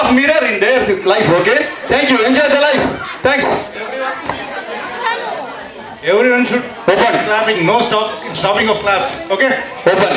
of mirror in their life. Okay, thank you. Enjoy the life. Thanks. Everyone should open clapping. No stopping of claps. Okay. Open.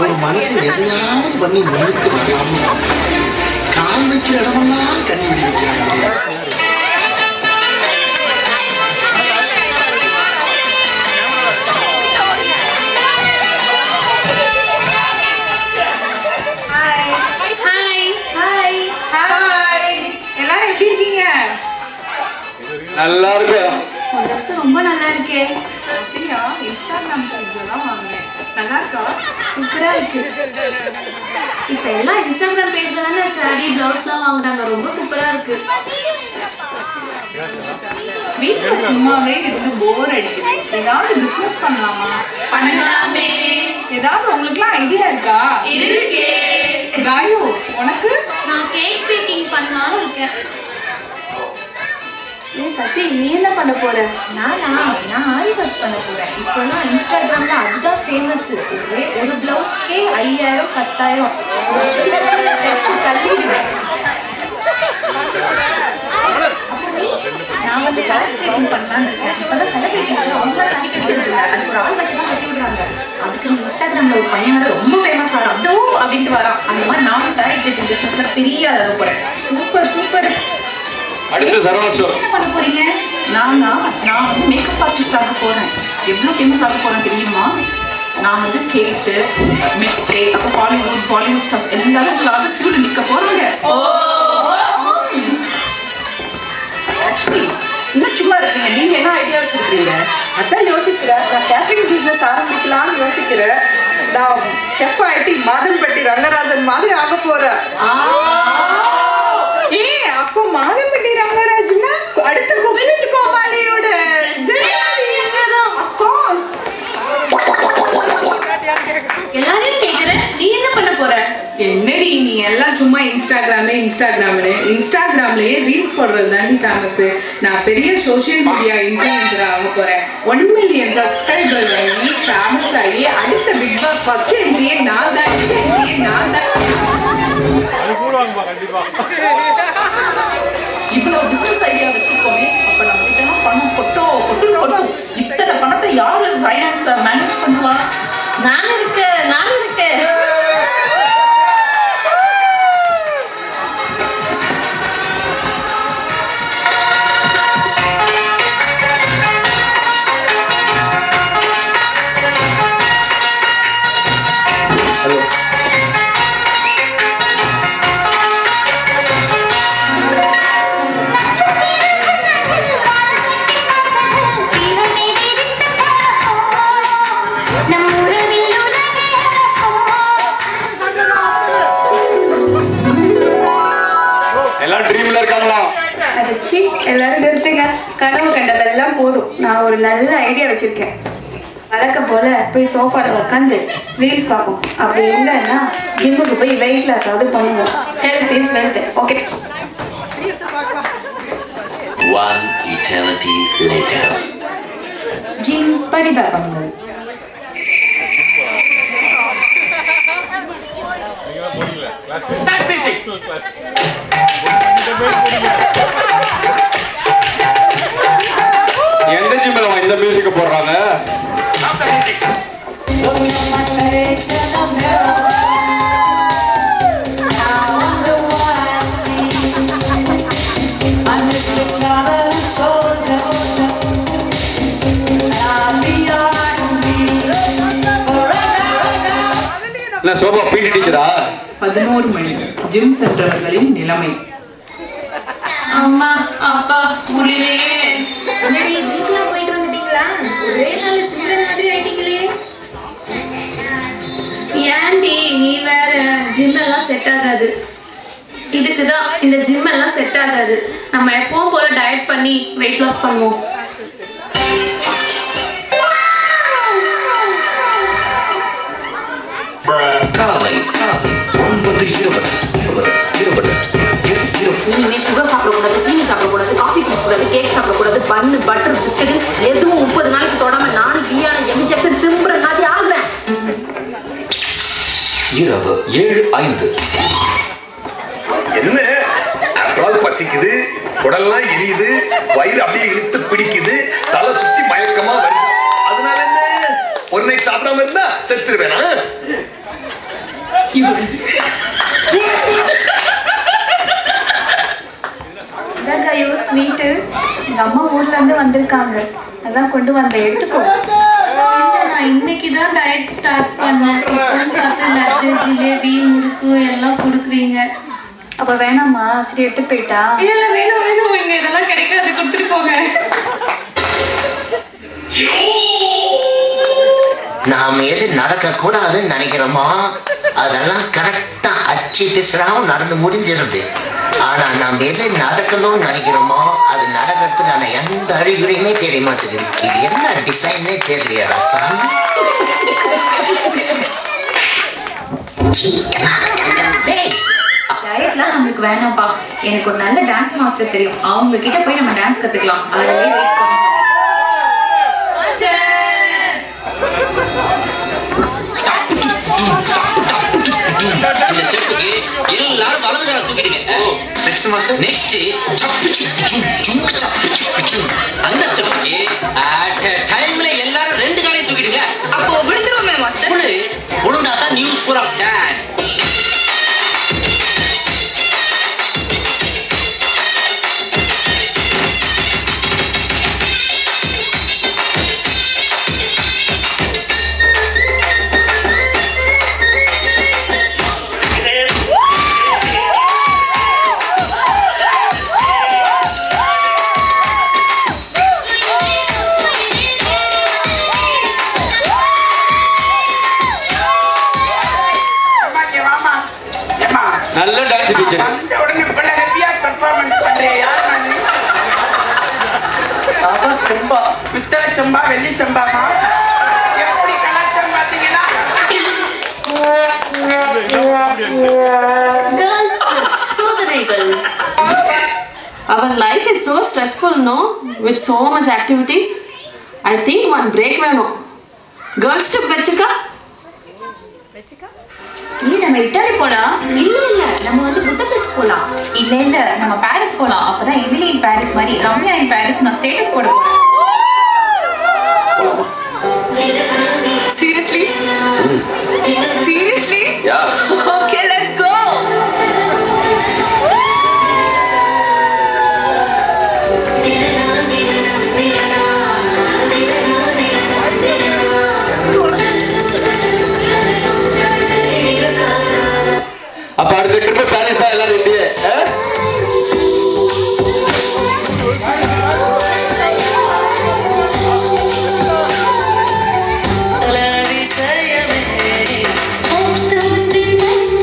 ஒரு மனுஷன் எதையாவது பண்ணி முன்னுக்கு வராம கால் வைக்கிற இடமெல்லாம் கண்ணி விடி வைக்கிறாங்க. எல்லாரும் எப்படி இருக்கீங்க? நல்லா இருக்கு. ட்ரெஸ் ரொம்ப நல்லா இருக்கே. அப்படியா? இன்ஸ்டாகிராம் பேஜ்ல தான் வாங்குனேன். நல்லா இருக்கா? சூப்பரா இருக்கு. இப்ப எல்லாம் இன்ஸ்டாகிராம் பேஜ்ல தானே சாரி பிளவுஸ்லாம் வாங்குறாங்க. ரொம்ப சூப்பரா இருக்கு. வீட்டுல சும்மாவே இருந்து போர் அடிக்குது. ஏதாவது பிசினஸ் பண்ணலாமா? பண்ணலாமே. ஏதாவது உங்களுக்குலாம் ஐடியா இருக்கா? இருக்கே. காயு, உனக்கு? நான் கேக் பேக்கிங் பண்ணலாம்னு இருக்கேன். சசி, நீ என்ன பண்ண போற? நான் ஆரி ஒர்க் பண்ண போறேன். இப்போலாம் இன்ஸ்டாகிராம்ல அதுதான் ஃபேமஸ். ஒரு பிளவுஸ்க்கே 5000 10,000 தச்சு தள்ளிடுவேன். நான் வந்து சாரி பேக்கிங் பண்ணலான்னு இருக்கேன். இப்போதான் செலிபிரிட்டிஸ் அவங்க சாரி கட்டிக்கிறது இல்லை, அதுக்கு ஒரு ஆள் வச்சு தான் கட்டி விடுறாங்க. அதுக்கு இன்ஸ்டாகிராம்ல ஒரு பையன் வர ரொம்ப ஃபேமஸ் ஆகிறான். அதோ அப்படின்ட்டு வரான். அந்த மாதிரி நானும் சாரி பேக்கிங் பிஸ்னஸ்ல பெரிய அளவு போறேன். Super super. அடுத்து சரவாஸ்வர் என்ன பண்ண போறீங்க? நான் வந்து மேக்கப் ஆர்டிஸ்டாக போறேன். எவ்வளோ ஃபேமஸ் ஆக போறேன் தெரியுமா? நான் வந்து கேட்டு மெட்டே அப்போ பாலிவுட் ஸ்டார்ஸ் எல்லாரும் உங்களாக கியூல நிற்க போறாங்க. ஆக்சுவலி இன்னும் சும்மா இருக்கீங்க. நீங்க என்ன ஐடியா வச்சிருக்கீங்க? அதான் யோசிக்கிறேன். நான் கேட்டரிங் பிசினஸ் ஆரம்பிக்கலாம்னு யோசிக்கிறேன். நான் செஃப் ஆயிட்டு மாதம்பட்டி ரங்கராஜன் மாதிரி ஆக போறேன். அப்போ மாதம்பட்டி ரங்கராஜ்னா அடுத்த குக்வித் கோமாளியோட எல்லாரையும் கேக்குறேன், நீ என்ன பண்ண போற? என்னடி நீ எல்லாம் சும்மா இன்ஸ்டாகிராம்லயே ரீல்ஸ் போடுறது தாண்டி ஃபேமஸ். நான் பெரிய சோஷியல் மீடியா இன்ஃப்ளூயன்சர் ஆக போறேன். 1 மில்லியன் சப்ஸ்கிரைபர் வாங்கி ஃபேமஸ் ஆகி அடுத்த பிக் பாஸ் ஃபர்ஸ்ட் என்ட்ரியே நான் தான். இவ்வளவு பிசினஸ் ஐடியா வச்சிருக்கோமே, அப்ப நம்ம கிட்ட பணம் கொட்டும். இத்தனை பணத்தை யாரு ஃபைனான்ஸ் மேனேஜ் பண்ணுவா? நான் இருக்கேன். எல்லாரும் நிறுத்துங்க. கனவு கண்டதெல்லாம் போதும். நான் ஒரு நல்ல ஐடியா வச்சிருக்கேன். வழக்கம் போல போய் சோஃபால உட்காந்து ரீல்ஸ் பார்ப்போம். அப்படி இல்லைன்னா ஜிம்முக்கு போய் வெயிட் லாஸ் ஆகுது பண்ணுவோம். Health is wealth. Okay. One eternity later. Gym பரிபாகங்கள். எந்த ஜிம்ல இந்த மியூசிக் போடுறாங்க? என்ன சோபா பீட்டி டீச்சரா? 11 மணி ஜிம் சென்டர்களின் நிலைமை. அம்மா அப்பா முடியலையே. என்னடி ஜிம்க்குலாம் போயிட்டு வந்துட்டீங்களா? ஒரே நாள் சிம்ரன் மாதிரி ஆயிட்டீங்களே. ஏன்டி நீ வேற, ஜிம் எல்லாம் செட் ஆகாது. இதுக்குதான் இந்த ஜிம் எல்லாம் செட் ஆகாது. நம்ம எப்பவும் போல டயட் பண்ணி வெயிட் லாஸ் பண்ணுவோம். காலை 9:20. இனிமே சுகர் சாப்பிடக்கூடாது, சீனி சாப்பிடக்கூடாது, காஃபி குடிக்கக்கூடாது, கேக் சாப்பிடக்கூடாது, பன்னு பட்டர் பிஸ்கட் எதுவும் 30 நாளைக்கு தொடாம நானும் பிரியாணி எமிஜெக்ஷன் திரும்புற மாதிரி ஆகுறேன். இரவு 7:05. என்ன ஆஃப்டர் பசிக்குது, உடல்லாம் எரியுது, வயிறு அப்படியே இழுத்து பிடிக்குது, தலை சுத்தி மயக்கமா வருது. அதனால என்ன, ஒரு நைட் சாப்பிடாம இருந்தா செத்துருவேனா? கையோ ஸ்வீட்டு எங்க அம்மா ஊர்ல இருந்து வந்திருக்காங்க, அதான் கொண்டு வந்த, எடுத்துக்கோ. இல்ல, நான் இன்னைக்கு தான் டயட் ஸ்டார்ட் பண்ணேன். இப்போன்னு பார்த்து லட்டு, ஜிலேபி, முறுக்கு எல்லாம் கொடுக்குறீங்க. அப்ப வேணாமா? சரி எடுத்துட்டு போயிட்டா? இதெல்லாம் வேணும் வேணும், இங்க இதெல்லாம் கிடைக்காது, கொடுத்துட்டு போங்க. நாம எது நடக்க கூடாதுன்னு நினைக்கிறோமோ அதெல்லாம் கரெக்டா அச்சு பிசுறாவும் நடந்து முடிஞ்சிருது. ஆனா நாம் எது நடக்கணும்னு நினைக்கிறோமோ அது நடக்கிறதுக்கான எந்த அறிகுறியுமே தெரிய மாட்டேங்குது. இது என்ன டிசைன்னே தெரியலடா சாமி. டயட்லாம் நம்மளுக்கு வேணாம்ப்பா. எனக்கு ஒரு நல்ல டான்ஸ் மாஸ்டர் தெரியும், அவங்க கிட்ட போய் நம்ம டான்ஸ் கத்துக்கலாம். அதிலே வெயிட் பண்ணுவோம். இந்த ஸ்டெப்புக்கு எல்லாரும் வலது கால தூக்கிடுங்க. நெக்ஸ்ட் மாஸ்டர், நெக்ஸ்ட் சப்பு சுப்பு சுப்பு சப்பு சுப்பு சுப்பு. அந்த ஸ்டெப்புக்கு அட் டைம்ல எல்லாரும் 2 காலையும் தூக்கிடுங்க. அப்போ விழுந்துருவோமே மாஸ்டர். ஒழுங்கா தான் நியூஸ் பூரா டான்ஸ். நல்ல டான்ஸ் டீச்சர். அந்த உடனே பிள்ளை ஹெவியா பெர்ஃபார்மன்ஸ் பண்றே. யார் நானு? அதான் செம்பா, பித்தளை செம்பா, வெள்ளி செம்பாமா? எப்படி கலாச்சாரம் பாத்தீங்கன்னா சோதனைகள். Our life is so stressful, no? With so much activities. I think one break வேணும். Girls trip வச்சுக்கா? நீ நம்ம இட்டாலி போலாம். இல்ல நம்ம வந்து புத்தபெஸ்ட் போலாம். இல்ல நம்ம பாரிஸ் போலாம். அப்பதான் எமிலி இன் பாரிஸ் மாதிரி ரம்யா இன் பாரிஸ் நான் ஸ்டேட்டஸ் போட போறேன். Seriously? Seriously? Yeah. Okay, let's go. அப்ப அடுத்த ட்ரிப் பாரிஸ் தான் எல்லாரும் இப்படியே. Thank you.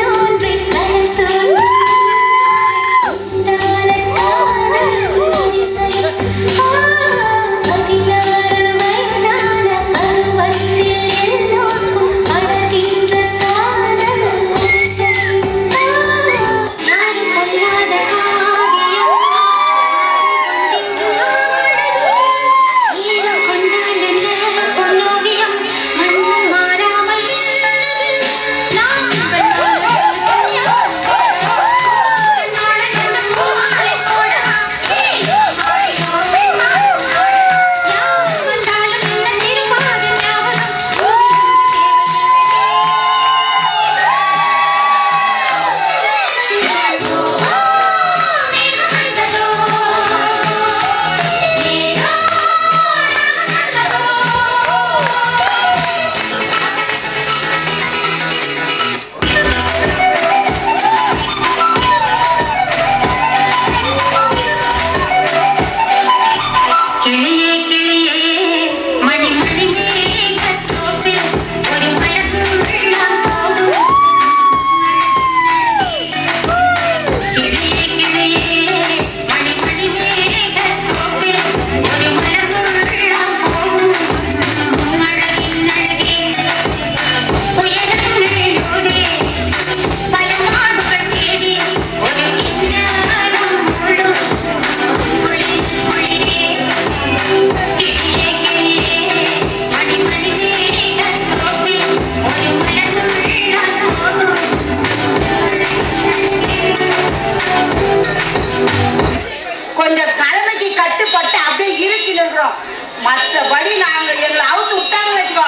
மற்றபடி நாங்க எங்களை அவுத்து விட்டாங்க வச்சுக்கோ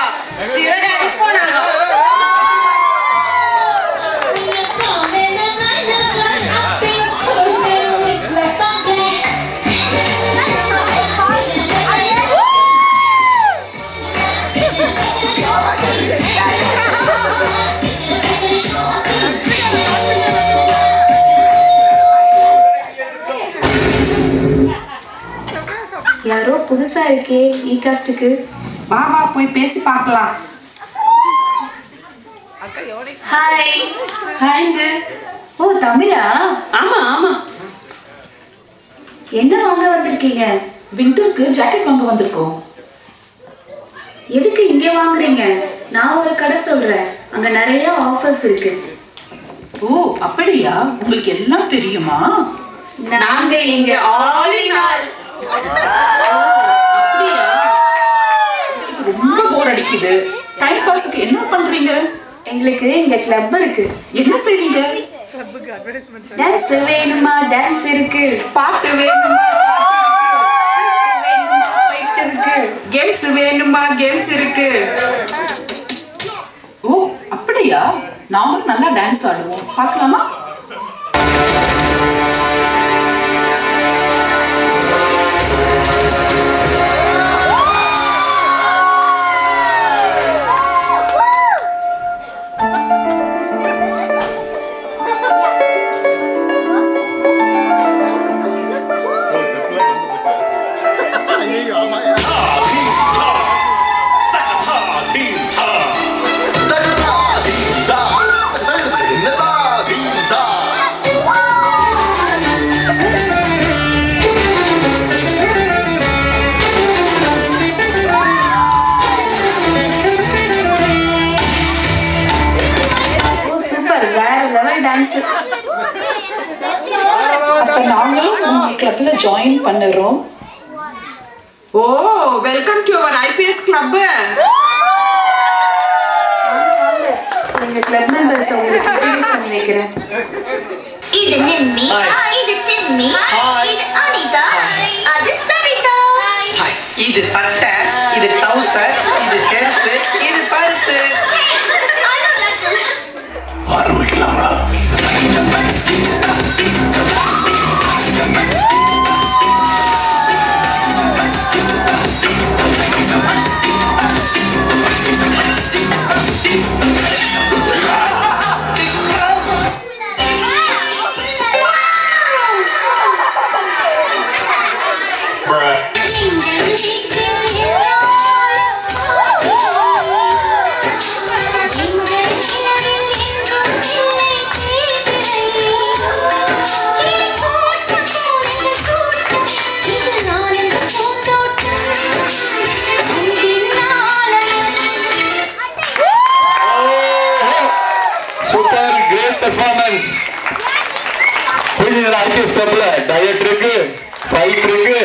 சிறகு அடிப்போம் நாங்க. யாரோ புதுசா இருக்கே ஈகாஸ்டுக்கு. பாபா போய் பேசி பார்க்கலாம். ஹாய். ஹாய்ங்க. ஓ தமிழா? ஆமா ஆமா. என்ன வாங்க வந்திருக்கீங்க? விண்டருக்கு ஜாக்கெட் வாங்க வந்திருக்கோம். எதுக்கு இங்க வாங்குறீங்க? நான் ஒரு கடை சொல்றேன், அங்க நிறைய ஆஃபர்ஸ் இருக்கு. ஓ அப்படியா? உங்களுக்கு எல்லாம் தெரியுமா? நாங்க இங்க ஆல் இன் ஆல். அப்படியா? உங்களுக்கு ரொம்ப போர் அடிக்குது. டைம் பாஸ்க்கு என்ன பண்றீங்க? எங்களுக்கு இங்க கிளப் இருக்கு. என்ன செய்வீங்க? டான்ஸ் வேணுமா? டான்ஸ் இருக்கு. பாட்டு வேணுமா? ஃபைட் இருக்கு. கேம்ஸ் வேணுமா? கேம்ஸ் இருக்கு. ஓ அப்படியா? நாங்களும் நல்லா டான்ஸ் ஆடுவோம், பார்க்கலாமா? அப்ப நாங்களும் உங்க கிளப்ல ஜாயின் பண்ணுறோம். Oh welcome to our IPS club. எங்க கிளப் மெம்பர்ஸ் உங்களுக்கு இன்ட்ரோ듀ஸ் பண்ணி வைக்கிறேன். இது நிம்மி, இது சிம்மி, இது அனிதா, அது சரிதா. இது சட்டை, இது டவுசர், இது செருப்பு, இது பருப்பு. ஆரம்பிக்கலாங்களா? Super, great performance. ஐபிஎஸ் கிளப்ல டயட் இருக்கு, ஃபைட் இருக்கு,